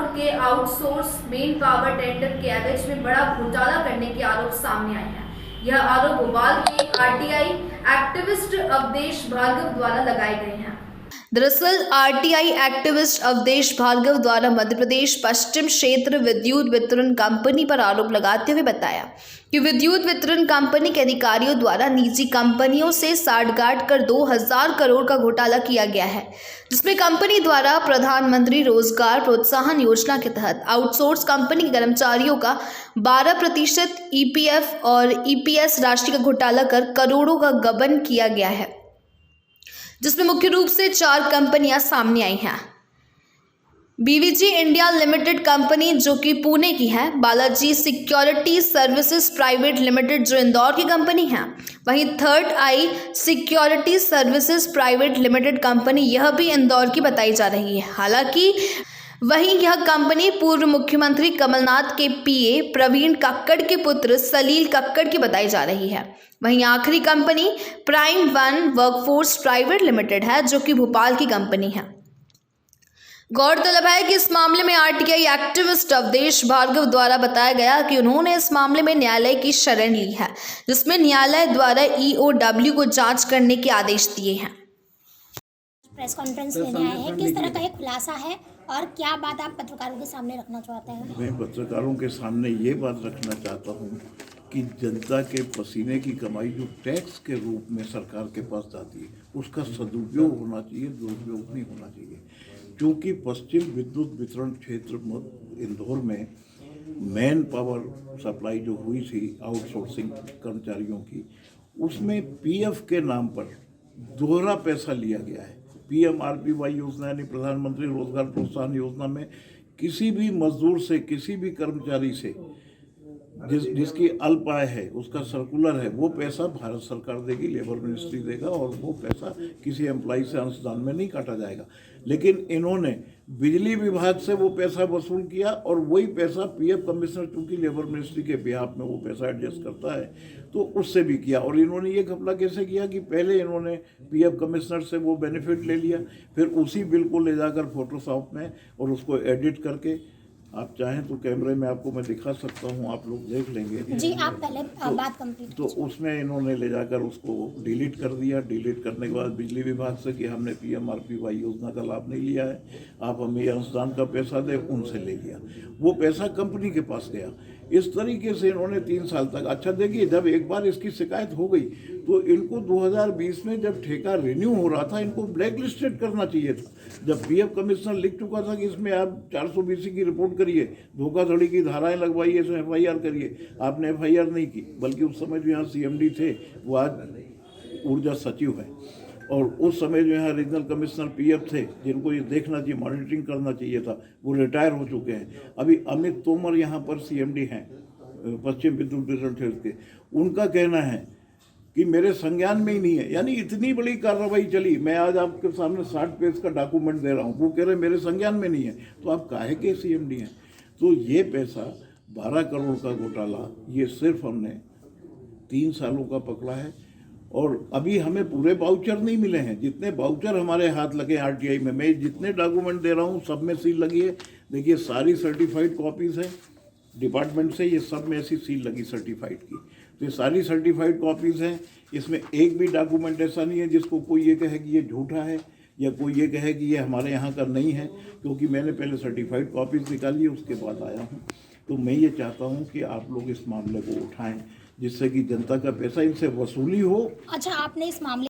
करोड़ के outsource main power tender के एवज में बड़ा घोटाला करने के आरोप सामने आए हैं। यह आरोप भोपाल के आरटीआई एक्टिविस्ट अवधेश भार्गव द्वारा लगाए गए हैं। दरअसल आरटीआई एक्टिविस्ट अवधेश भार्गव द्वारा मध्य प्रदेश पश्चिम क्षेत्र विद्युत वितरण कंपनी पर आरोप लगाते हुए बताया कि विद्युत वितरण कंपनी के अधिकारियों द्वारा निजी कंपनियों से साठगांठ कर 2000 करोड़ का घोटाला किया गया है, जिसमें कंपनी द्वारा प्रधानमंत्री रोजगार प्रोत्साहन योजना के तहत आउटसोर्स कंपनी के कर्मचारियों का 12% ईपीएफ और ईपीएस राशि का घोटाला कर करोड़ों का गबन किया गया है, जिसमें मुख्य रूप से 4 कंपनियां सामने आई हैं। बीवीजी इंडिया लिमिटेड कंपनी जो कि पुणे की है, Balaji security services private limited जो इंदौर की कंपनी है, वहीं third eye security services private limited company यह भी इंदौर की बताई जा रही है। हालांकि वहीं यह कंपनी पूर्व मुख्यमंत्री कमलनाथ के पीए प्रवीण कक्कड़ के पुत्र सलील कक्कड़ की बताई जा रही है। वहीं आखिरी company prime one workforce private limited है, जो कि भोपाल की कंपनी है। गौरतलब है कि इस मामले में आरटीआई एक्टिविस्ट अवधेश भार्गव द्वारा बताया गया कि उन्होंने इस मामले में न्यायालय की शरण ली है, जिसमें न्यायालय द्वारा ईओडब्ल्यू को जांच करने के आदेश दिए हैं। प्रेस कॉन्फ्रेंस लेने आए हैं, किस तरह का एक खुलासा है और क्या बात आप पत्रकारों के सामने रखना चाहते हैं? मैं पत्रकारों के सामने ये बात रखना चाहता हूँ कि जनता के पसीने की कमाई जो टैक्स के रूप में सरकार के पास जाती है, उसका सदुपयोग होना चाहिए, दुरुपयोग नहीं होना चाहिए। क्योंकि पश्चिम विद्युत वितरण क्षेत्र इंदौर में मैन पावर सप्लाई जो हुई थी आउटसोर्सिंग कर्मचारियों की, उसमें पीएफ के नाम पर दोहरा पैसा लिया गया है। पीएमआरपीवाई योजना यानी प्रधानमंत्री रोजगार प्रोत्साहन योजना में किसी भी मजदूर से, किसी भी कर्मचारी से जिसकी अल्प आय है, उसका सर्कुलर है, वो पैसा भारत सरकार देगी, लेबर मिनिस्ट्री देगा, और वो पैसा किसी एम्प्लॉय से अंशदान में नहीं काटा जाएगा। लेकिन इन्होंने बिजली विभाग से वो पैसा वसूल किया और वही पैसा पीएफ कमिश्नर, चूंकि लेबर मिनिस्ट्री के बिहाफ में वो पैसा एडजस्ट करता है, तो उससे भी किया। और इन्होंने ये घपला कैसे किया कि पहले इन्होंने पीएफ कमिश्नर से वो बेनिफिट ले लिया, फिर उसी बिल को ले जाकर फोटोशॉप में और उसको एडिट करके, आप चाहें तो कैमरे में आपको मैं दिखा सकता हूं, आप लोग देख लेंगे। जी, आप पहले बात कंप्लीट तो उसमें इन्होंने ले जाकर उसको डिलीट कर दिया। डिलीट करने के बाद बिजली विभाग से कि हमने पीएमआरपीवाई योजना का लाभ नहीं लिया है, आप हमें अंशदान का पैसा दें, उनसे ले लिया। वो पैसा कंपनी के पास गया। इस तरीके से इन्होंने 3 साल तक। अच्छा देखिए, जब एक बार इसकी शिकायत हो गई तो इनको 2020 में जब ठेका रिन्यू हो रहा था, इनको ब्लैक लिस्टेड करना चाहिए था। जब पीएफ कमिश्नर लिख चुका था कि इसमें आप 420 की रिपोर्ट करिए, धोखाधड़ी की धाराएं लगवाइए, इसमें एफआईआर करिए, आपने एफआईआर नहीं की। बल्कि उस समय जो यहाँ सीएमडी थे वो आज ऊर्जा सचिव है, और उस समय जो है रीजनल कमिश्नर पीएफ थे, जिनको ये देखना चाहिए, मॉनिटरिंग करना चाहिए था, वो रिटायर हो चुके हैं। अभी अमित तोमर यहाँ पर सीएमडी हैं पश्चिम विद्युत वितरण क्षेत्र के। उनका कहना है कि मेरे संज्ञान में ही नहीं है। यानी इतनी बड़ी कार्रवाई चली, मैं आज आपके सामने 60 पेज का डॉक्यूमेंट दे रहा हूँ, वो कह रहे मेरे संज्ञान में नहीं है, तो आप काहे के सीएमडी हैं? तो ये पैसा 12 करोड़ का घोटाला, ये सिर्फ हमने 3 सालों का पकड़ा है। और अभी हमें पूरे वाउचर नहीं मिले हैं। जितने वाउचर हमारे हाथ लगे आरटीआई में, मैं जितने डॉक्यूमेंट दे रहा हूँ सब में सील लगी है। देखिए, सारी सर्टिफाइड कॉपीज़ हैं डिपार्टमेंट से, ये सब में ऐसी सील लगी सर्टिफाइड की। तो ये सारी सर्टिफाइड कॉपीज़ हैं। इसमें एक भी डॉक्यूमेंट ऐसा नहीं है जिसको कोई ये कहे कि ये झूठा है या कोई ये कहे कि ये हमारे यहाँ का नहीं है, क्योंकि मैंने पहले सर्टिफाइड कॉपीज़ निकाली, उसके बाद आया हूँ। तो मैं ये चाहता हूँ कि आप लोग इस मामले को उठाएं, जिससे कि जनता का पैसा इनसे वसूली हो। अच्छा, आपने इस मामले